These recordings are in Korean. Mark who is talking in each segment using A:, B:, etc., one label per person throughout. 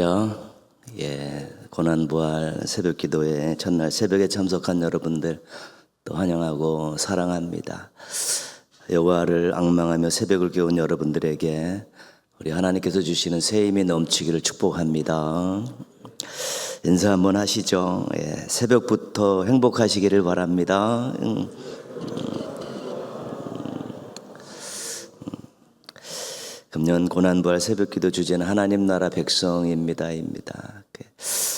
A: 할렐루야. 고난부활 새벽기도회 첫날 새벽에 참석한 여러분들 또 환영하고 사랑합니다. 여호와를 앙망하며 새벽을 깨운 여러분들에게 우리 하나님께서 주시는 새 힘이 넘치기를 축복합니다. 인사 한번 하시죠. 새벽부터 행복하시기를 바랍니다. 금년 고난부활 새벽기도 주제는 하나님 나라 백성입니다.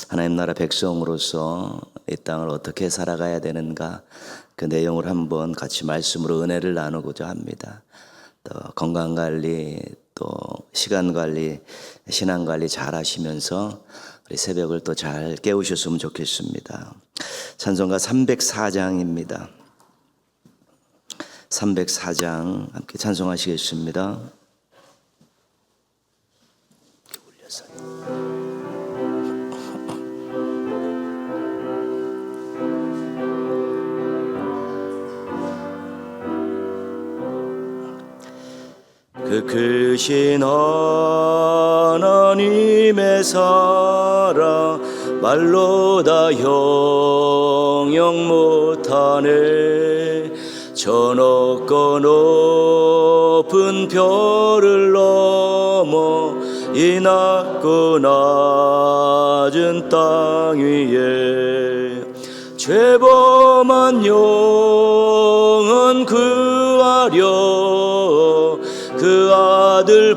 A: 하나님 나라 백성으로서 이 땅을 어떻게 살아가야 되는가, 그 내용을 한번 같이 말씀으로 은혜를 나누고자 합니다. 또 건강관리, 또 시간관리, 신앙관리 잘 하시면서 우리 새벽을 또 잘 깨우셨으면 좋겠습니다. 찬송가 304장입니다. 304장 함께 찬송하시겠습니다. 그 크신 하나님의 사랑 말로 다 형용 못하네. 저 높고 높은 별을 넘어 이 낮고 낮은 땅 위에 죄범한 영혼 구하려 그 아들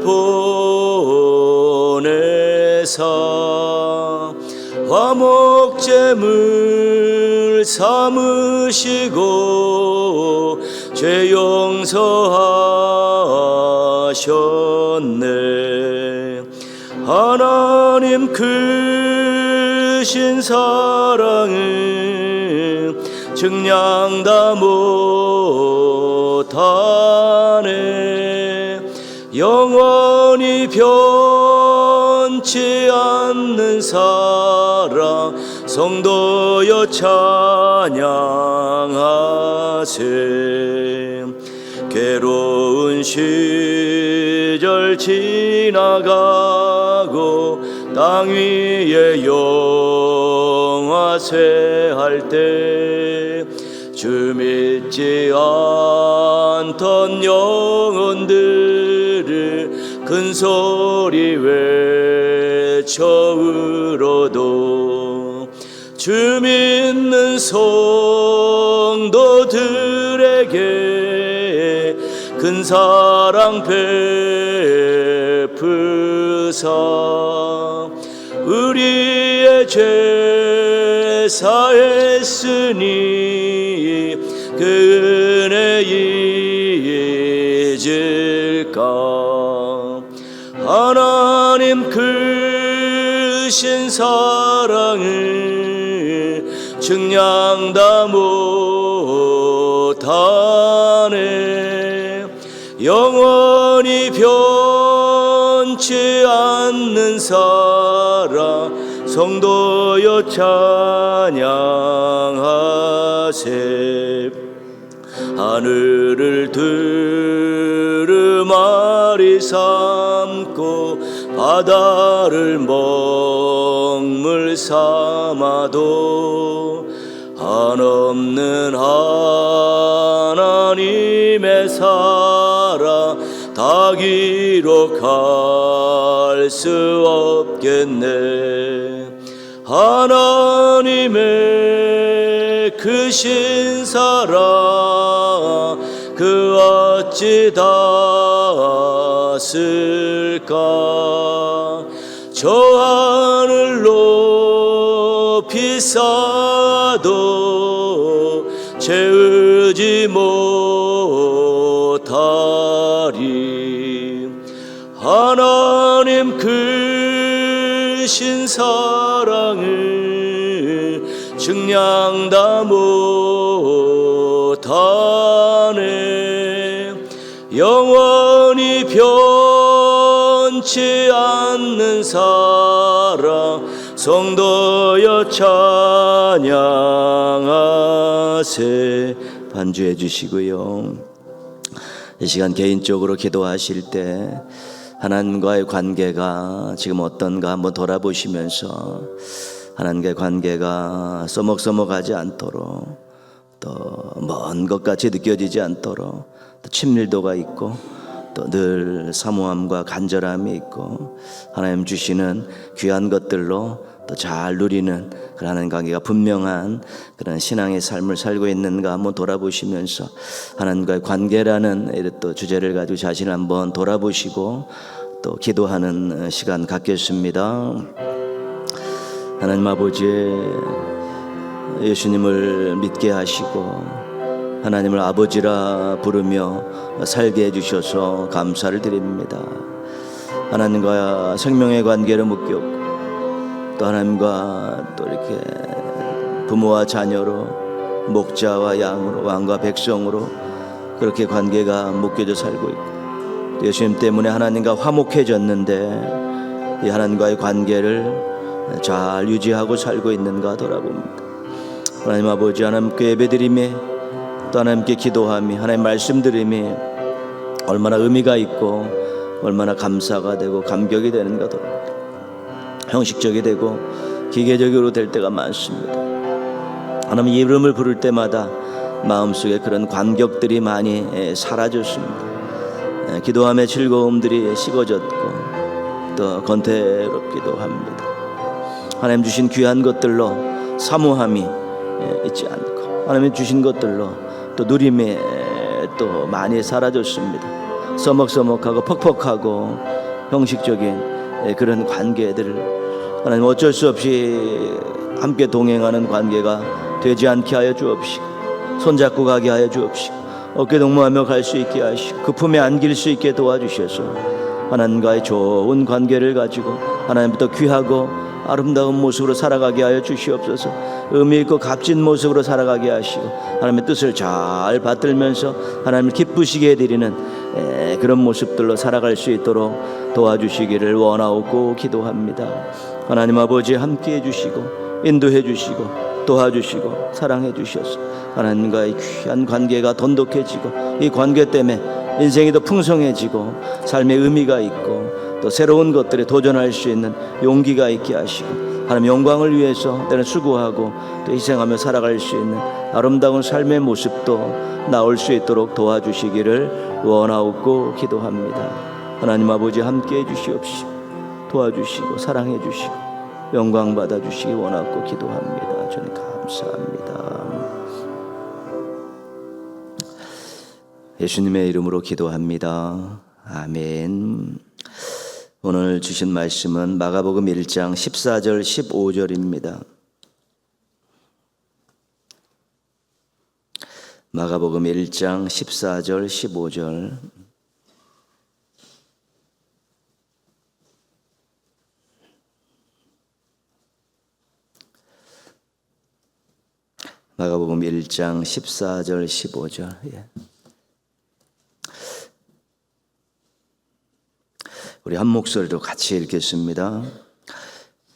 A: 보내사 화목제물 삼으시고 죄 용서하셨네. 하나님 크신 사랑은 증량 다 못하네. 영원히 변치 않는 사랑 성도여 찬양하세. 괴로운 시절 지나가고 땅 위에 영화세 할 때 주 믿지 않던 영혼들을 큰 소리 외쳐 울어도 주 믿는 성도들에게 큰 사랑 베푸사 우리의 죄 사했으니 그 은혜 잊을까. 하나님 크신 사랑을 증량 다 못하네. 영원히 변치 않는 사랑 성도여 찬양하세. 하늘을 두루마리 삼고 바다를 먹물 삼아도 한없는 하나님의 사랑 다 기록할 수 없겠네. 하나님의 크신 사랑 그 어찌 다 쓸까. 저 하늘 높이 쌓아도 채우지 못하리. 하나님 크신 사랑을 증량 다 못하네. 영원히 변치 않는 사랑 성도여 찬양하세. 반주해 주시고요. 이 시간 개인적으로 기도하실 때 하나님과의 관계가 지금 어떤가 한번 돌아보시면서 하나님과의 관계가 써먹써먹하지 않도록 또 먼 것 같이 느껴지지 않도록 또 친밀도가 있고 또 늘 사모함과 간절함이 있고 하나님 주시는 귀한 것들로 또 잘 누리는 그런 하나님 관계가 분명한 그런 신앙의 삶을 살고 있는가 한번 돌아보시면서 하나님과의 관계라는 또 주제를 가지고 자신을 한번 돌아보시고 또 기도하는 시간 갖겠습니다. 하나님 아버지, 예수님을 믿게 하시고 하나님을 아버지라 부르며 살게 해주셔서 감사를 드립니다. 하나님과 생명의 관계를 묶였고 또 하나님과 또 이렇게 부모와 자녀로 목자와 양으로 왕과 백성으로 그렇게 관계가 묶여져 살고 있고 예수님 때문에 하나님과 화목해졌는데 이 하나님과의 관계를 잘 유지하고 살고 있는가 돌아봅니다. 하나님 아버지, 하나님께 예배드림이 또 하나님께 기도함이 하나님 말씀드림이 얼마나 의미가 있고 얼마나 감사가 되고 감격이 되는가 돌아봅니다. 형식적이 되고 기계적으로 될 때가 많습니다. 하나님 이름을 부를 때마다 마음속에 그런 감격들이 많이 사라졌습니다. 기도함의 즐거움들이 식어졌고 또 건태롭기도 합니다. 하나님 주신 귀한 것들로 사모함이 있지 않고 하나님 주신 것들로 또 누림이 또 많이 사라졌습니다. 서먹서먹하고 퍽퍽하고 형식적인 그런 관계들을 하나님 어쩔 수 없이 함께 동행하는 관계가 되지 않게 하여 주옵시고 손잡고 가게 하여 주옵시고 어깨 동무하며 갈 수 있게 하시고 그 품에 안길 수 있게 도와주셔서 하나님과의 좋은 관계를 가지고 하나님부터 귀하고 아름다운 모습으로 살아가게 하여 주시옵소서. 의미 있고 값진 모습으로 살아가게 하시고 하나님의 뜻을 잘 받들면서 하나님을 기쁘시게 해드리는 그런 모습들로 살아갈 수 있도록 도와주시기를 원하옵고 기도합니다. 하나님 아버지 함께해 주시고 인도해 주시고 도와주시고 사랑해 주셔서 하나님과의 귀한 관계가 돈독해지고 이 관계 때문에 인생이 더 풍성해지고 삶의 의미가 있고 또 새로운 것들에 도전할 수 있는 용기가 있게 하시고 하나님 영광을 위해서 때는 수고하고 또 희생하며 살아갈 수 있는 아름다운 삶의 모습도 나올 수 있도록 도와주시기를 원하옵고 기도합니다. 하나님 아버지 함께해 주시옵시고 도와주시고 사랑해 주시고 영광 받아주시기 원하옵고 기도합니다. 저는 감사합니다. 예수님의 이름으로 기도합니다. 아멘. 오늘 주신 말씀은 마가복음 1장 14절 15절입니다. 마가복음 1장 14절 15절. 마가복음 1장 14절 15절. 우리 한 목소리로 같이 읽겠습니다.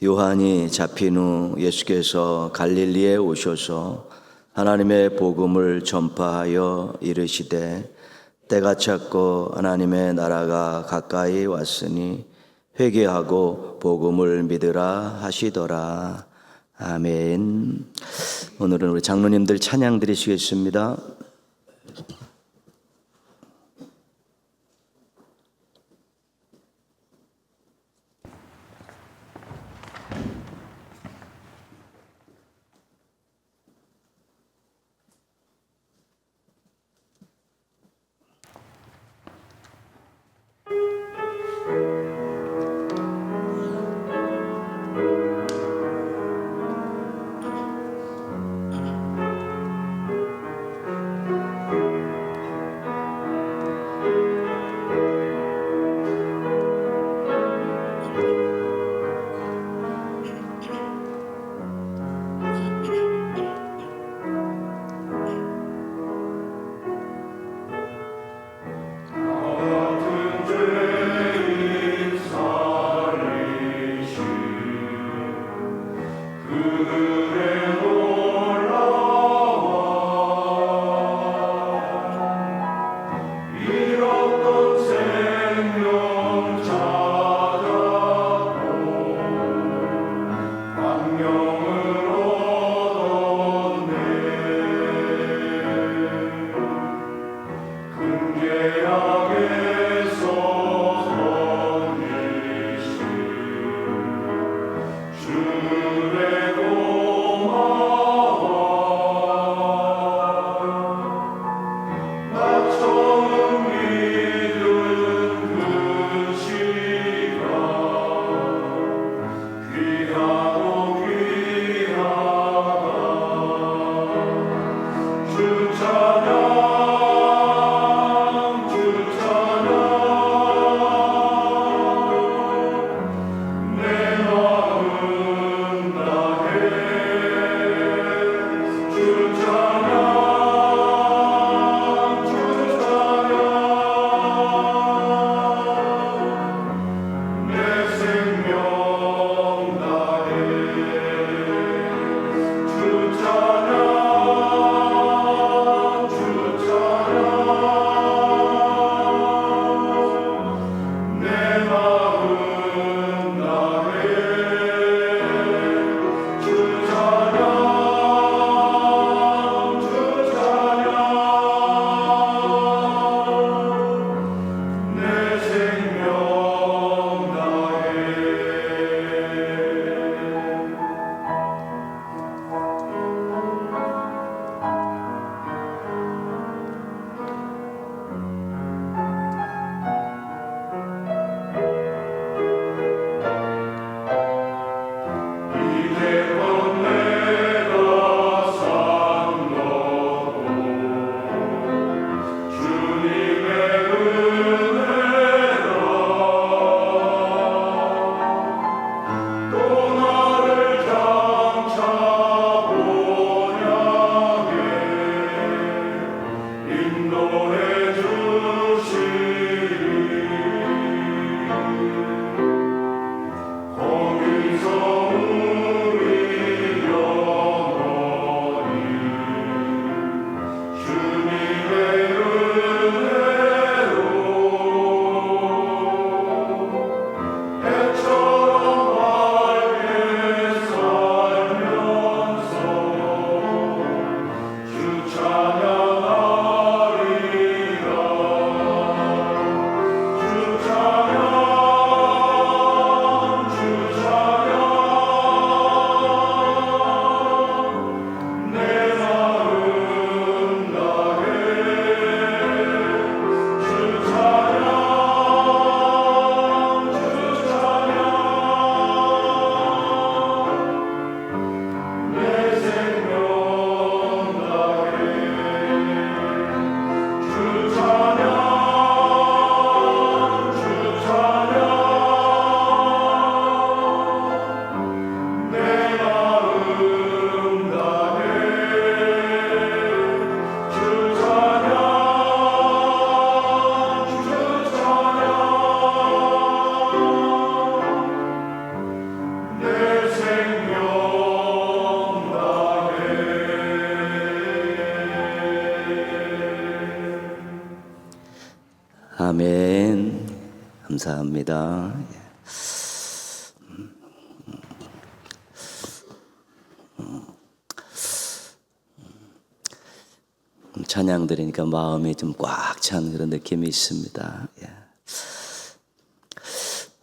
A: 요한이 잡힌 후 예수께서 갈릴리에 오셔서 하나님의 복음을 전파하여 이르시되 때가 찼고 하나님의 나라가 가까이 왔으니 회개하고 복음을 믿으라 하시더라. 아멘. 오늘은 우리 장로님들 찬양 드리시겠습니다. 아멘. 감사합니다. 찬양 들으니까 마음이 좀 꽉 찬 그런 느낌이 있습니다.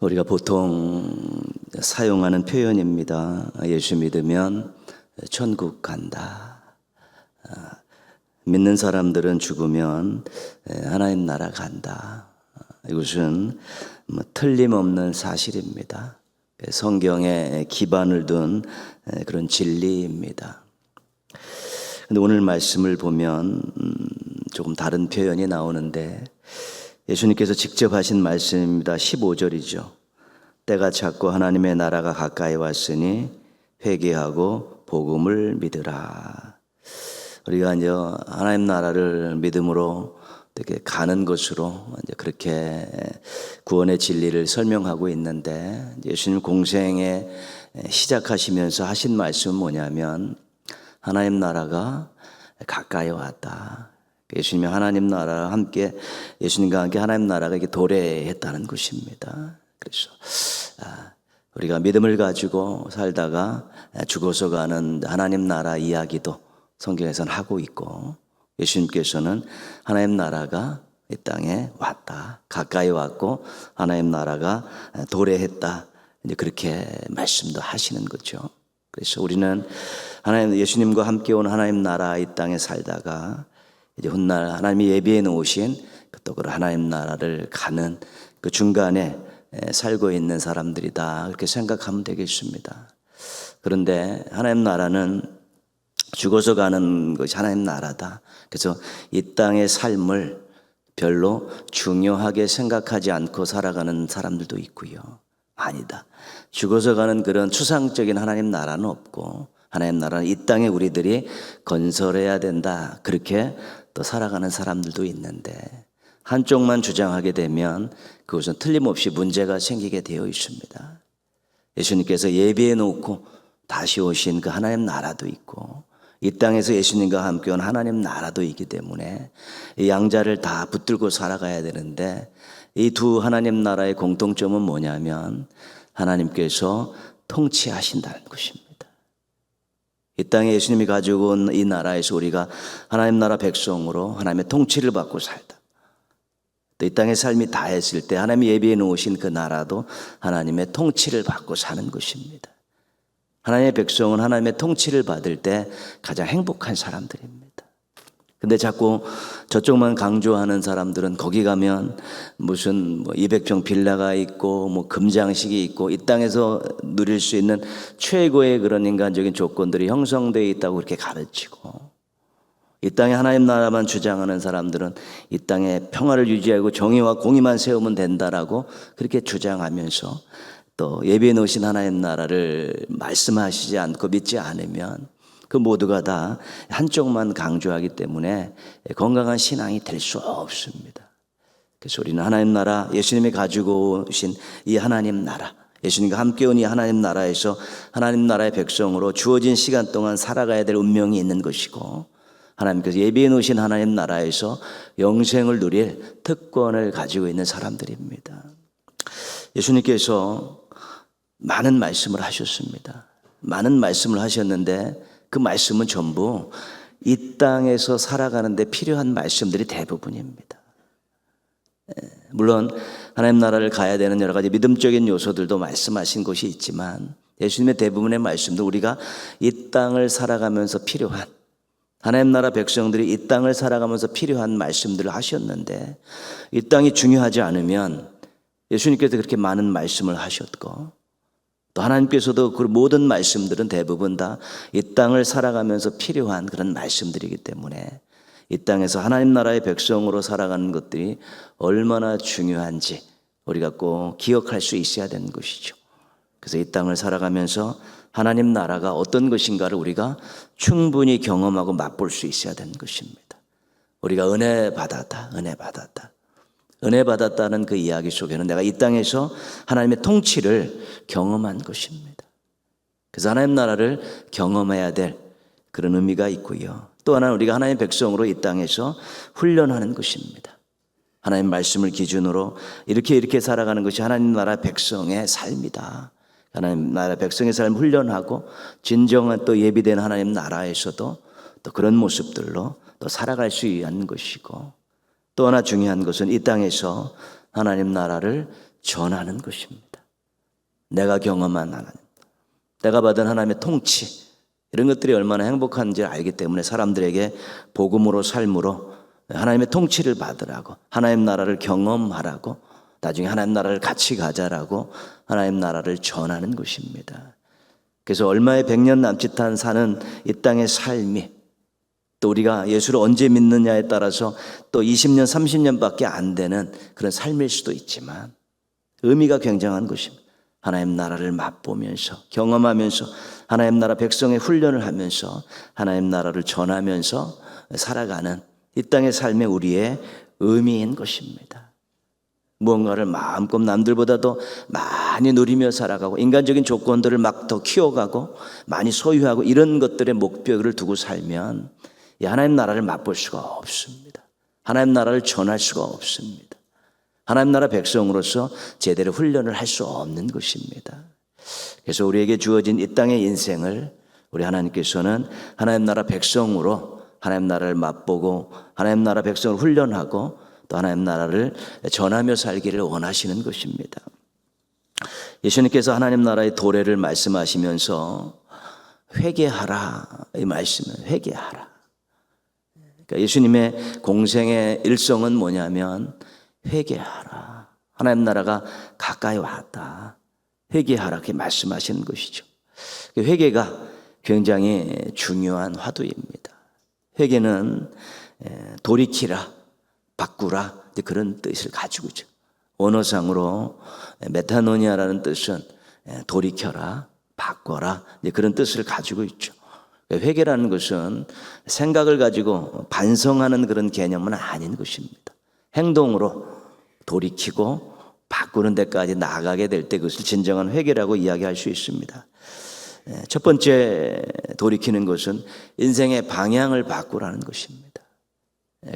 A: 우리가 보통 사용하는 표현입니다. 예수 믿으면 천국 간다. 믿는 사람들은 죽으면 하나님 나라 간다. 이것은 틀림없는 사실입니다. 성경에 기반을 둔 그런 진리입니다. 근데 오늘 말씀을 보면 조금 다른 표현이 나오는데 예수님께서 직접 하신 말씀입니다. 15절이죠. 때가 찼고 하나님의 나라가 가까이 왔으니 회개하고 복음을 믿으라. 우리가 이제 하나님 나라를 믿음으로 이렇게 가는 것으로 이제 그렇게 구원의 진리를 설명하고 있는데 예수님 공생에 시작하시면서 하신 말씀은 뭐냐면 하나님 나라가 가까이 왔다. 예수님이 하나님 나라와 함께 예수님과 함께 하나님 나라가 이렇게 도래했다는 것입니다. 그래서 우리가 믿음을 가지고 살다가 죽어서 가는 하나님 나라 이야기도 성경에서는 하고 있고 예수님께서는 하나님 나라가 이 땅에 왔다. 가까이 왔고 하나님 나라가 도래했다. 이제 그렇게 말씀도 하시는 거죠. 그래서 우리는 예수님과 함께 온 하나님 나라 이 땅에 살다가 이제 훗날 하나님이 예비해 놓으신 또 그 하나님 나라를 가는 그 중간에 살고 있는 사람들이다. 그렇게 생각하면 되겠습니다. 그런데 하나님 나라는 죽어서 가는 것이 하나님 나라다. 그래서 이 땅의 삶을 별로 중요하게 생각하지 않고 살아가는 사람들도 있고요. 아니다. 죽어서 가는 그런 추상적인 하나님 나라는 없고 하나님 나라는 이 땅에 우리들이 건설해야 된다. 그렇게 또 살아가는 사람들도 있는데 한쪽만 주장하게 되면 그것은 틀림없이 문제가 생기게 되어 있습니다. 예수님께서 예비해 놓고 다시 오신 그 하나님 나라도 있고 이 땅에서 예수님과 함께 온 하나님 나라도 있기 때문에 이 양자를 다 붙들고 살아가야 되는데 이 두 하나님 나라의 공통점은 뭐냐면 하나님께서 통치하신다는 것입니다. 이 땅에 예수님이 가지고 온 이 나라에서 우리가 하나님 나라 백성으로 하나님의 통치를 받고 살다. 또 이 땅의 삶이 다했을 때 하나님이 예비해 놓으신 그 나라도 하나님의 통치를 받고 사는 것입니다. 하나님의 백성은 하나님의 통치를 받을 때 가장 행복한 사람들입니다. 근데 자꾸 저쪽만 강조하는 사람들은 거기 가면 무슨 200평 빌라가 있고 금장식이 있고 이 땅에서 누릴 수 있는 최고의 그런 인간적인 조건들이 형성되어 있다고 그렇게 가르치고 이 땅에 하나님 나라만 주장하는 사람들은 이 땅에 평화를 유지하고 정의와 공의만 세우면 된다라고 그렇게 주장하면서 또 예비해 놓으신 하나님 나라를 말씀하시지 않고 믿지 않으면 그 모두가 다 한쪽만 강조하기 때문에 건강한 신앙이 될 수 없습니다. 그래서 우리는 하나님 나라, 예수님이 가지고 오신 이 하나님 나라, 예수님과 함께 온 이 하나님 나라에서 하나님 나라의 백성으로 주어진 시간 동안 살아가야 될 운명이 있는 것이고 하나님께서 예비해 놓으신 하나님 나라에서 영생을 누릴 특권을 가지고 있는 사람들입니다. 예수님께서 많은 말씀을 하셨습니다. 많은 말씀을 하셨는데 그 말씀은 전부 이 땅에서 살아가는데 필요한 말씀들이 대부분입니다. 물론 하나님 나라를 가야 되는 여러 가지 믿음적인 요소들도 말씀하신 것이 있지만 예수님의 대부분의 말씀도 우리가 이 땅을 살아가면서 필요한 하나님 나라 백성들이 이 땅을 살아가면서 필요한 말씀들을 하셨는데 이 땅이 중요하지 않으면 예수님께서 그렇게 많은 말씀을 하셨고 또 하나님께서도 그 모든 말씀들은 대부분 다 이 땅을 살아가면서 필요한 그런 말씀들이기 때문에 이 땅에서 하나님 나라의 백성으로 살아가는 것들이 얼마나 중요한지 우리가 꼭 기억할 수 있어야 되는 것이죠. 그래서 이 땅을 살아가면서 하나님 나라가 어떤 것인가를 우리가 충분히 경험하고 맛볼 수 있어야 되는 것입니다. 우리가 은혜 받았다. 은혜 받았다는 그 이야기 속에는 내가 이 땅에서 하나님의 통치를 경험한 것입니다. 그래서 하나님 나라를 경험해야 될 그런 의미가 있고요. 또 하나는 우리가 하나님의 백성으로 이 땅에서 훈련하는 것입니다. 하나님 말씀을 기준으로 이렇게 살아가는 것이 하나님 나라 백성의 삶이다. 하나님 나라 백성의 삶을 훈련하고 진정한 또 예비된 하나님 나라에서도 또 그런 모습들로 또 살아갈 수 있는 것이고, 또 하나 중요한 것은 이 땅에서 하나님 나라를 전하는 것입니다. 내가 경험한 하나님, 내가 받은 하나님의 통치, 이런 것들이 얼마나 행복한지 알기 때문에 사람들에게 복음으로 삶으로 하나님의 통치를 받으라고, 하나님 나라를 경험하라고, 나중에 하나님 나라를 같이 가자라고 하나님 나라를 전하는 것입니다. 그래서 얼마의 100년 남짓한 사는 이 땅의 삶이, 또 우리가 예수를 언제 믿느냐에 따라서 또 20년, 30년밖에 안 되는 그런 삶일 수도 있지만 의미가 굉장한 것입니다. 하나님 나라를 맛보면서, 경험하면서, 하나님 나라 백성의 훈련을 하면서 하나님 나라를 전하면서 살아가는 이 땅의 삶의 우리의 의미인 것입니다. 무언가를 마음껏 남들보다도 많이 누리며 살아가고 인간적인 조건들을 막 더 키워가고 많이 소유하고 이런 것들의 목표를 두고 살면 이 하나님 나라를 맛볼 수가 없습니다. 하나님 나라를 전할 수가 없습니다. 하나님 나라 백성으로서 제대로 훈련을 할 수 없는 것입니다. 그래서 우리에게 주어진 이 땅의 인생을 우리 하나님께서는 하나님 나라 백성으로 하나님 나라를 맛보고 하나님 나라 백성을 훈련하고 또 하나님 나라를 전하며 살기를 원하시는 것입니다. 예수님께서 하나님 나라의 도래를 말씀하시면서 회개하라, 이 말씀은 회개하라. 그러니까 예수님의 공생의 일성은 뭐냐면 회개하라. 하나님 나라가 가까이 왔다. 회개하라, 이렇게 말씀하시는 것이죠. 회개가 굉장히 중요한 화두입니다. 회개는 돌이키라, 바꾸라, 그런 뜻을 가지고 있죠. 언어상으로 메타노니아라는 뜻은 돌이켜라, 바꿔라, 그런 뜻을 가지고 있죠. 회개라는 것은 생각을 가지고 반성하는 그런 개념은 아닌 것입니다. 행동으로 돌이키고 바꾸는 데까지 나아가게 될 때 그것을 진정한 회개라고 이야기할 수 있습니다. 첫 번째 돌이키는 것은 인생의 방향을 바꾸라는 것입니다.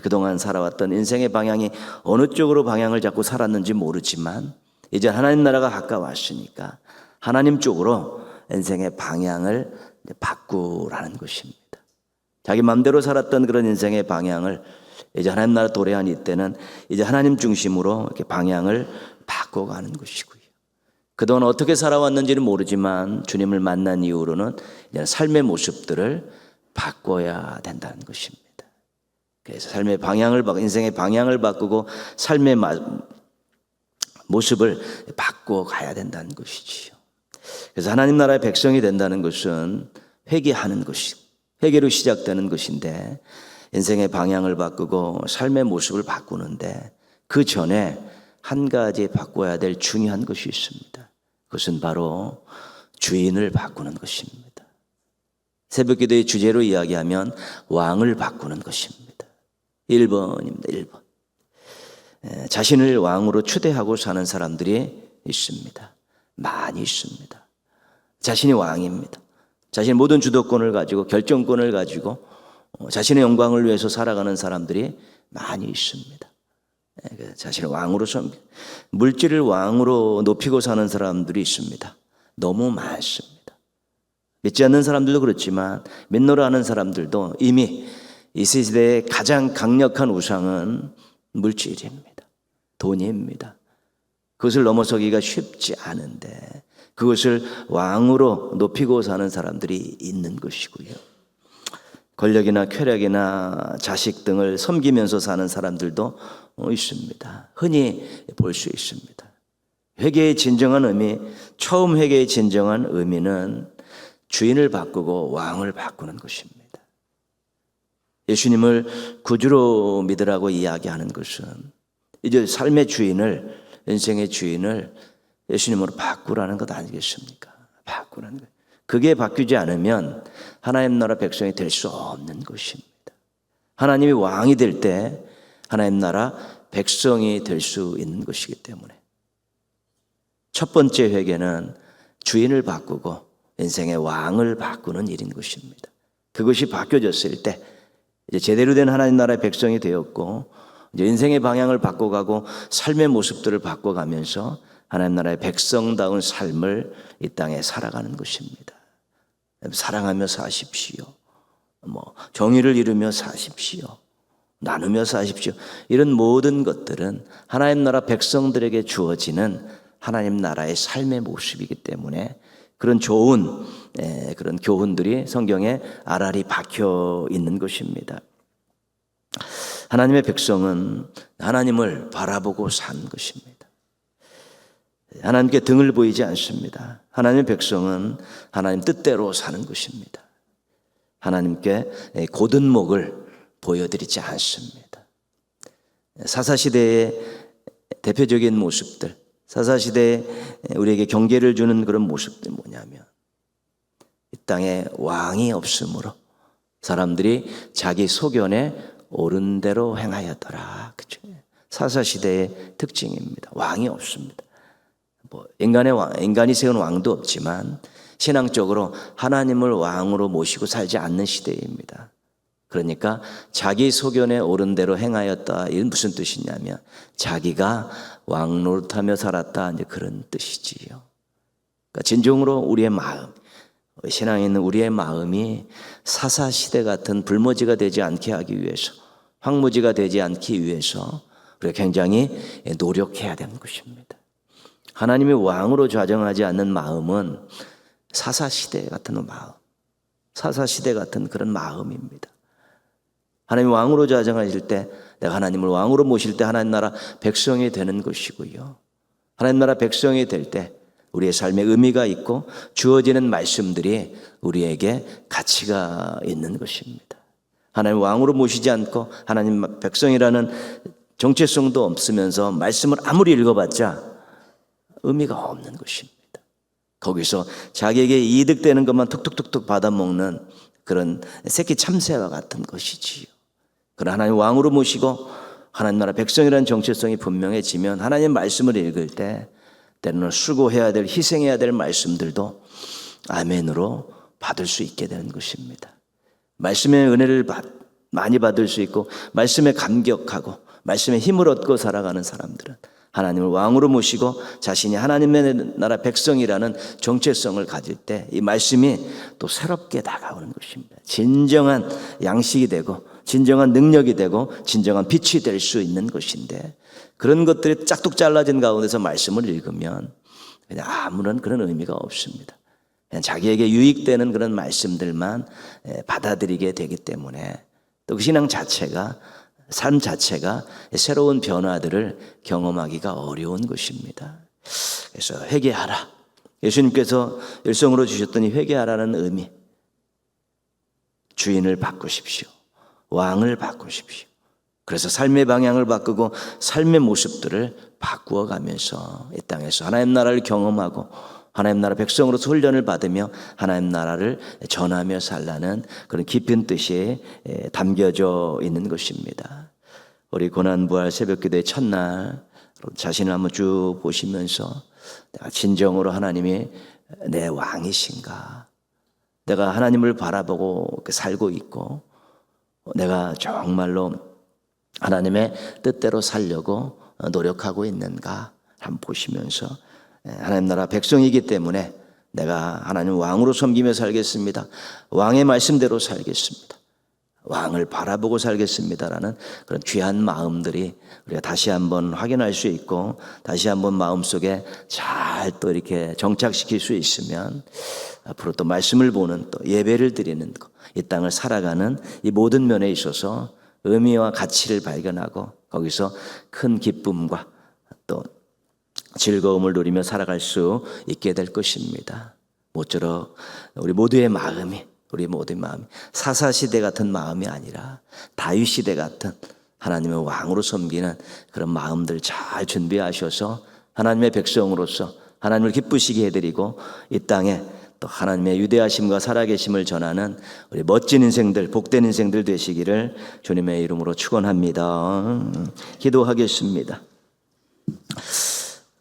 A: 그동안 살아왔던 인생의 방향이 어느 쪽으로 방향을 잡고 살았는지 모르지만 이제 하나님 나라가 가까웠으니까 하나님 쪽으로 인생의 방향을 바꾸라는 것입니다. 자기 마음대로 살았던 그런 인생의 방향을 이제 하나님 나라 도래한 이때는 이제 하나님 중심으로 이렇게 방향을 바꿔가는 것이고요. 그동안 어떻게 살아왔는지는 모르지만 주님을 만난 이후로는 이제 삶의 모습들을 바꿔야 된다는 것입니다. 그래서 삶의 방향을 바꾸고 인생의 방향을 바꾸고 삶의 모습을 바꿔 가야 된다는 것이지요. 그래서 하나님 나라의 백성이 된다는 것은 회개하는 것이, 회개로 시작되는 것인데 인생의 방향을 바꾸고 삶의 모습을 바꾸는데 그 전에 한 가지 바꿔야 될 중요한 것이 있습니다. 그것은 바로 주인을 바꾸는 것입니다. 새벽기도의 주제로 이야기하면 왕을 바꾸는 것입니다. 1번입니다. 1번. 자신을 왕으로 추대하고 사는 사람들이 있습니다. 많이 있습니다. 자신이 왕입니다. 자신의 모든 주도권을 가지고 결정권을 가지고 자신의 영광을 위해서 살아가는 사람들이 많이 있습니다. 자신을 왕으로 섬기고 물질을 왕으로 높이고 사는 사람들이 있습니다. 너무 많습니다. 믿지 않는 사람들도 그렇지만 믿노라 하는 사람들도 이미 이 시대의 가장 강력한 우상은 물질입니다. 돈입니다. 그것을 넘어서기가 쉽지 않은데 그것을 왕으로 높이고 사는 사람들이 있는 것이고요. 권력이나 쾌락이나 자식 등을 섬기면서 사는 사람들도 있습니다. 흔히 볼 수 있습니다. 회개의 진정한 의미, 처음 회개의 진정한 의미는 주인을 바꾸고 왕을 바꾸는 것입니다. 예수님을 구주로 믿으라고 이야기하는 것은 이제 삶의 주인을, 인생의 주인을 예수님으로 바꾸라는 것 아니겠습니까? 바꾸라는 것. 그게 바뀌지 않으면 하나님 나라 백성이 될 수 없는 것입니다. 하나님이 왕이 될 때 하나님 나라 백성이 될 수 있는 것이기 때문에 첫 번째 회개는 주인을 바꾸고 인생의 왕을 바꾸는 일인 것입니다. 그것이 바뀌어졌을 때 이제 제대로 된 하나님 나라의 백성이 되었고 이제 인생의 방향을 바꿔가고 삶의 모습들을 바꿔가면서 하나님 나라의 백성다운 삶을 이 땅에 살아가는 것입니다. 사랑하며 사십시오. 정의를 이루며 사십시오. 나누며 사십시오. 이런 모든 것들은 하나님 나라 백성들에게 주어지는 하나님 나라의 삶의 모습이기 때문에 그런 좋은 그런 교훈들이 성경에 알알이 박혀 있는 것입니다. 하나님의 백성은 하나님을 바라보고 사는 것입니다. 하나님께 등을 보이지 않습니다. 하나님의 백성은 하나님 뜻대로 사는 것입니다. 하나님께 곧은 목을 보여드리지 않습니다. 사사시대의 대표적인 모습들, 사사시대에 우리에게 경계를 주는 그런 모습들이 뭐냐면 이 땅에 왕이 없으므로 사람들이 자기 소견에 옳은 대로 행하였더라. 그죠? 사사시대의 특징입니다. 왕이 없습니다. 인간이 세운 왕도 없지만 신앙적으로 하나님을 왕으로 모시고 살지 않는 시대입니다. 그러니까 자기 소견에 옳은 대로 행하였다. 이건 무슨 뜻이냐면 자기가 왕 노릇하며 살았다. 이제 그런 뜻이지요. 그러니까 진정으로 우리의 마음, 신앙에 있는 우리의 마음이 사사시대 같은 불모지가 되지 않게 하기 위해서, 황무지가 되지 않기 위해서 우리가 굉장히 노력해야 되는 것입니다. 하나님이 왕으로 좌정하지 않는 마음은 사사시대 같은 마음, 사사시대 같은 그런 마음입니다. 하나님이 왕으로 좌정하실 때, 내가 하나님을 왕으로 모실 때 하나님 나라 백성이 되는 것이고요. 하나님 나라 백성이 될 때 우리의 삶에 의미가 있고 주어지는 말씀들이 우리에게 가치가 있는 것입니다. 하나님 왕으로 모시지 않고 하나님 백성이라는 정체성도 없으면서 말씀을 아무리 읽어봤자 의미가 없는 것입니다. 거기서 자기에게 이득되는 것만 툭툭툭툭 받아먹는 그런 새끼 참새와 같은 것이지요. 그러나 하나님 왕으로 모시고 하나님 나라 백성이라는 정체성이 분명해지면 하나님 말씀을 읽을 때 때로는 수고해야 될, 희생해야 될 말씀들도 아멘으로 받을 수 있게 되는 것입니다. 말씀의 은혜를 많이 받을 수 있고 말씀에 감격하고 말씀에 힘을 얻고 살아가는 사람들은 하나님을 왕으로 모시고 자신이 하나님의 나라 백성이라는 정체성을 가질 때 이 말씀이 또 새롭게 다가오는 것입니다. 진정한 양식이 되고 진정한 능력이 되고 진정한 빛이 될 수 있는 것인데 그런 것들이 짝뚝 잘라진 가운데서 말씀을 읽으면 그냥 아무런 그런 의미가 없습니다. 그냥 자기에게 유익되는 그런 말씀들만 받아들이게 되기 때문에 또 그 신앙 자체가 삶 자체가 새로운 변화들을 경험하기가 어려운 것입니다. 그래서 회개하라. 예수님께서 일성으로 주셨던 이 회개하라는 의미, 주인을 바꾸십시오. 왕을 바꾸십시오. 그래서 삶의 방향을 바꾸고 삶의 모습들을 바꾸어 가면서 이 땅에서 하나님 나라를 경험하고 하나님 나라 백성으로서 훈련을 받으며 하나님 나라를 전하며 살라는 그런 깊은 뜻이 담겨져 있는 것입니다. 우리 고난부활 새벽기도의 첫날 자신을 한번 쭉 보시면서 내가 진정으로 하나님이 내 왕이신가, 내가 하나님을 바라보고 살고 있고 내가 정말로 하나님의 뜻대로 살려고 노력하고 있는가 한번 보시면서 하나님 나라 백성이기 때문에 내가 하나님 왕으로 섬기며 살겠습니다. 왕의 말씀대로 살겠습니다. 왕을 바라보고 살겠습니다라는 그런 귀한 마음들이 우리가 다시 한번 확인할 수 있고 다시 한번 마음속에 잘 또 이렇게 정착시킬 수 있으면 앞으로 또 말씀을 보는 또 예배를 드리는 것, 이 땅을 살아가는 이 모든 면에 있어서 의미와 가치를 발견하고 거기서 큰 기쁨과 또 즐거움을 누리며 살아갈 수 있게 될 것입니다. 모쪼록 우리 모두의 마음이 사사시대 같은 마음이 아니라 다윗시대 같은 하나님의 왕으로 섬기는 그런 마음들 잘 준비하셔서 하나님의 백성으로서 하나님을 기쁘시게 해드리고 이 땅에 또 하나님의 위대하심과 살아계심을 전하는 우리 멋진 인생들, 복된 인생들 되시기를 주님의 이름으로 축원합니다. 기도하겠습니다.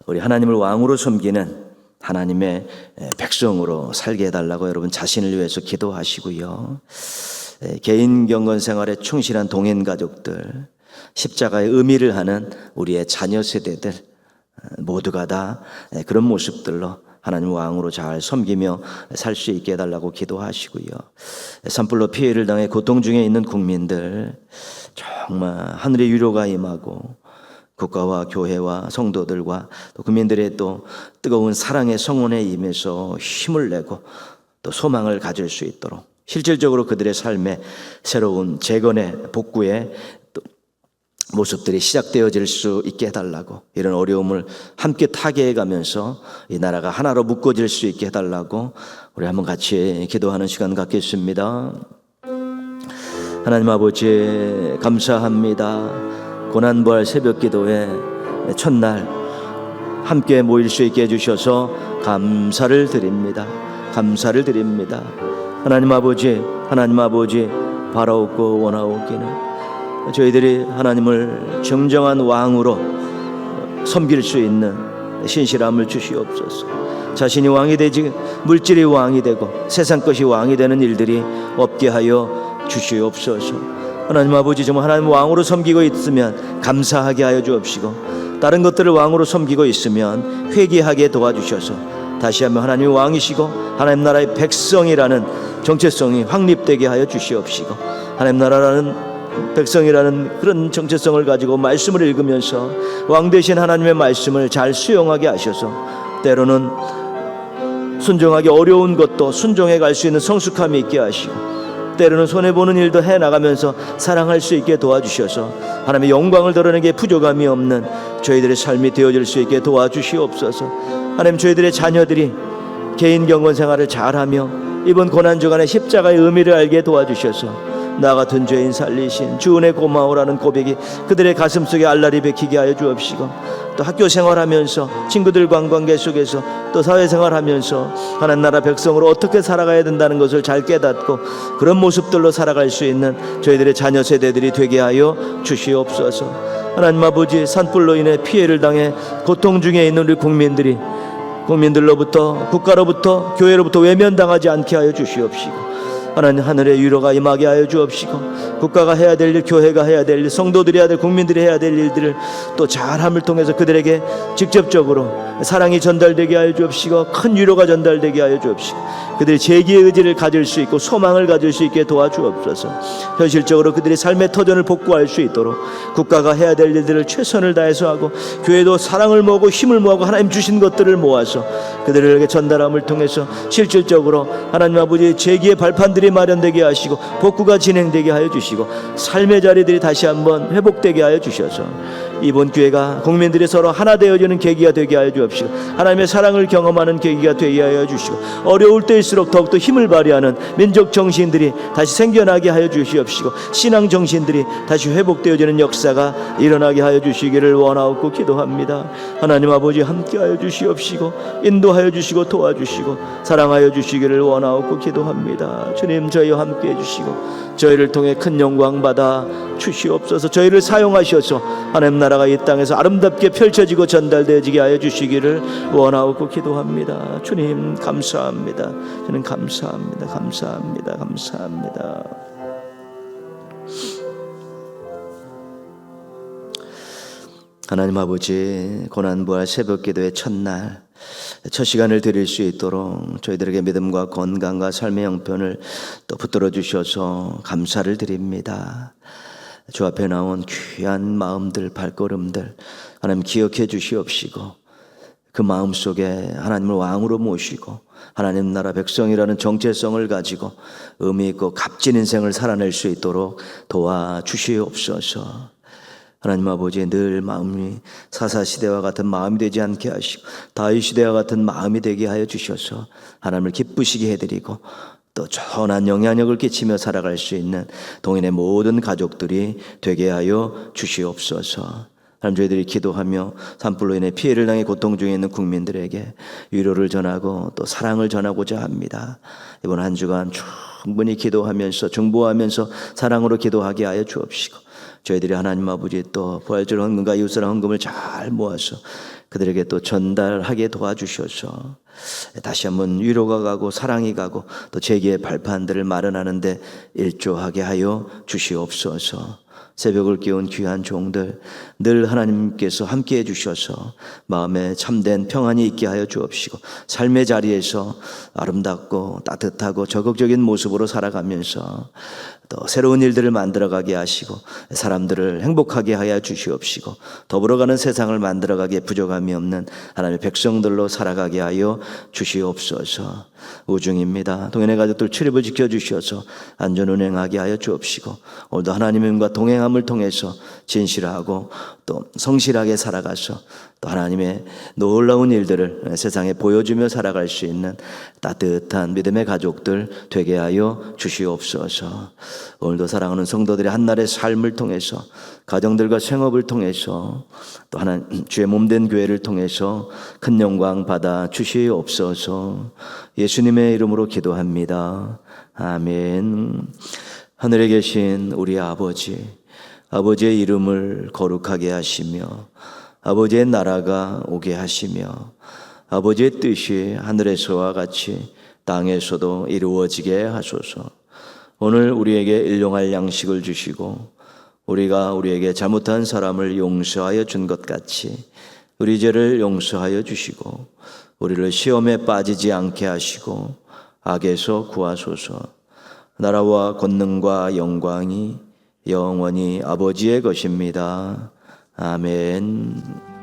A: 우리 하나님을 왕으로 섬기는 하나님의 백성으로 살게 해달라고 여러분 자신을 위해서 기도하시고요. 개인 경건 생활에 충실한 동행 가족들, 십자가의 의미를 하는 우리의 자녀 세대들 모두가 다 그런 모습들로 하나님 왕으로 잘 섬기며 살 수 있게 해달라고 기도하시고요. 산불로 피해를 당해 고통 중에 있는 국민들 정말 하늘의 위로가 임하고 국가와 교회와 성도들과 또 국민들의 또 뜨거운 사랑의 성원에 임해서 힘을 내고 또 소망을 가질 수 있도록 실질적으로 그들의 삶에 새로운 재건의 복구의 또 모습들이 시작되어질 수 있게 해달라고, 이런 어려움을 함께 타개해가면서 이 나라가 하나로 묶어질 수 있게 해달라고 우리 한번 같이 기도하는 시간 갖겠습니다. 하나님 아버지 감사합니다. 고난부활 새벽기도의 첫날 함께 모일 수 있게 해주셔서 감사를 드립니다. 감사를 드립니다. 하나님 아버지 바라옵고 원하옵기는 저희들이 하나님을 정정한 왕으로 섬길 수 있는 신실함을 주시옵소서. 자신이 왕이 되지 물질이 왕이 되고 세상 것이 왕이 되는 일들이 없게 하여 주시옵소서. 하나님 아버지 정말 하나님 왕으로 섬기고 있으면 감사하게 하여 주옵시고, 다른 것들을 왕으로 섬기고 있으면 회개하게 도와주셔서 다시 한번 하나님이 왕이시고 하나님 나라의 백성이라는 정체성이 확립되게 하여 주시옵시고, 하나님 나라라는 백성이라는 그런 정체성을 가지고 말씀을 읽으면서 왕 되신 하나님의 말씀을 잘 수용하게 하셔서 때로는 순종하기 어려운 것도 순종해 갈 수 있는 성숙함이 있게 하시고, 때로는 손해보는 일도 해나가면서 사랑할 수 있게 도와주셔서 하나님의 영광을 드러내기에 부족함이 없는 저희들의 삶이 되어질 수 있게 도와주시옵소서. 하나님 저희들의 자녀들이 개인 경건 생활을 잘하며 이번 고난주간의 십자가의 의미를 알게 도와주셔서 나 같은 죄인 살리신 주 은혜 고마워라는 고백이 그들의 가슴속에 알라리 베히게 하여 주옵시고, 또 학교 생활하면서 친구들 관계 속에서 또 사회생활하면서 하나님 나라 백성으로 어떻게 살아가야 된다는 것을 잘 깨닫고 그런 모습들로 살아갈 수 있는 저희들의 자녀 세대들이 되게 하여 주시옵소서. 하나님 아버지 산불로 인해 피해를 당해 고통 중에 있는 우리 국민들로부터 국가로부터 교회로부터 외면당하지 않게 하여 주시옵시고, 하나님 하늘의 위로가 임하게 하여 주옵시고, 국가가 해야 될 일, 교회가 해야 될 일, 성도들이 해야 될, 국민들이 해야 될 일들을 또 잘함을 통해서 그들에게 직접적으로 사랑이 전달되게 하여 주옵시고, 큰 위로가 전달되게 하여 주옵시고, 그들이 재기의 의지를 가질 수 있고 소망을 가질 수 있게 도와주옵소서. 현실적으로 그들의 삶의 터전을 복구할 수 있도록 국가가 해야 될 일들을 최선을 다해서 하고, 교회도 사랑을 모으고 힘을 모으고 하나님 주신 것들을 모아서 그들에게 전달함을 통해서 실질적으로 하나님 아버지 재기의 발판들이 마련되게 하시고 복구가 진행되게 하여 주시고 삶의 자리들이 다시 한번 회복되게 하여 주셔서 이번 기회가 국민들이 서로 하나 되어지는 계기가 되게 하여 주옵시고, 하나님의 사랑을 경험하는 계기가 되게 하여 주시고, 어려울 때일수록 더욱더 힘을 발휘하는 민족 정신들이 다시 생겨나게 하여 주시옵시고, 신앙 정신들이 다시 회복되어지는 역사가 일어나게 하여 주시기를 원하옵고 기도합니다. 하나님 아버지 함께하여 주시옵시고 인도하여 주시고 도와주시고 사랑하여 주시기를 원하옵고 기도합니다. 주님 저희와 함께해 주시고 저희를 통해 큰 영광 받아 주시옵소서. 저희를 사용하셔서 하나님 나라가 이 땅에서 아름답게 펼쳐지고 전달되어지게 하여 주시기를 원하옵고 기도합니다. 주님 감사합니다. 주님 감사합니다. 감사합니다. 감사합니다. 하나님 아버지 고난부활 새벽기도의 첫날 첫 시간을 드릴 수 있도록 저희들에게 믿음과 건강과 삶의 형편을 또 붙들어 주셔서 감사를 드립니다. 주 앞에 나온 귀한 마음들, 발걸음들 하나님 기억해 주시옵시고, 그 마음 속에 하나님을 왕으로 모시고 하나님 나라 백성이라는 정체성을 가지고 의미 있고 값진 인생을 살아낼 수 있도록 도와주시옵소서. 하나님 아버지 늘 마음이 사사시대와 같은 마음이 되지 않게 하시고 다윗시대와 같은 마음이 되게 하여 주셔서 하나님을 기쁘시게 해드리고 또 선한 영향력을 끼치며 살아갈 수 있는 동인의 모든 가족들이 되게 하여 주시옵소서. 하나님 저희들이 기도하며 산불로 인해 피해를 당해 고통 중에 있는 국민들에게 위로를 전하고 또 사랑을 전하고자 합니다. 이번 한 주간 충분히 기도하면서 중보하면서 사랑으로 기도하게 하여 주옵시고, 저희들이 하나님 아버지 또 부활절 헌금과 이웃사랑 헌금을 잘 모아서 그들에게 또 전달하게 도와주셔서 다시 한번 위로가 가고 사랑이 가고 또 재기의 발판들을 마련하는 데 일조하게 하여 주시옵소서. 새벽을 깨운 귀한 종들 늘 하나님께서 함께해 주셔서 마음에 참된 평안이 있게 하여 주옵시고 삶의 자리에서 아름답고 따뜻하고 적극적인 모습으로 살아가면서 또 새로운 일들을 만들어가게 하시고 사람들을 행복하게 하여 주시옵시고 더불어가는 세상을 만들어가기에 부족함이 없는 하나님의 백성들로 살아가게 하여 주시옵소서. 우중입니다. 동행의 가족들 출입을 지켜주셔서 안전운행하게 하여 주옵시고 오늘도 하나님과 동행함을 통해서 진실하고 또 성실하게 살아가서 또 하나님의 놀라운 일들을 세상에 보여주며 살아갈 수 있는 따뜻한 믿음의 가족들 되게 하여 주시옵소서. 오늘도 사랑하는 성도들의 한날의 삶을 통해서 가정들과 생업을 통해서 또 하나님 주의 몸된 교회를 통해서 큰 영광 받아 주시옵소서. 예수님의 이름으로 기도합니다. 아멘. 하늘에 계신 우리 아버지의 이름을 거룩하게 하시며 아버지의 나라가 오게 하시며 아버지의 뜻이 하늘에서와 같이 땅에서도 이루어지게 하소서. 오늘 우리에게 일용할 양식을 주시고 우리가 우리에게 잘못한 사람을 용서하여 준 것 같이 우리 죄를 용서하여 주시고 우리를 시험에 빠지지 않게 하시고 악에서 구하소서. 나라와 권능과 영광이 영원히 아버지의 것입니다. 아멘.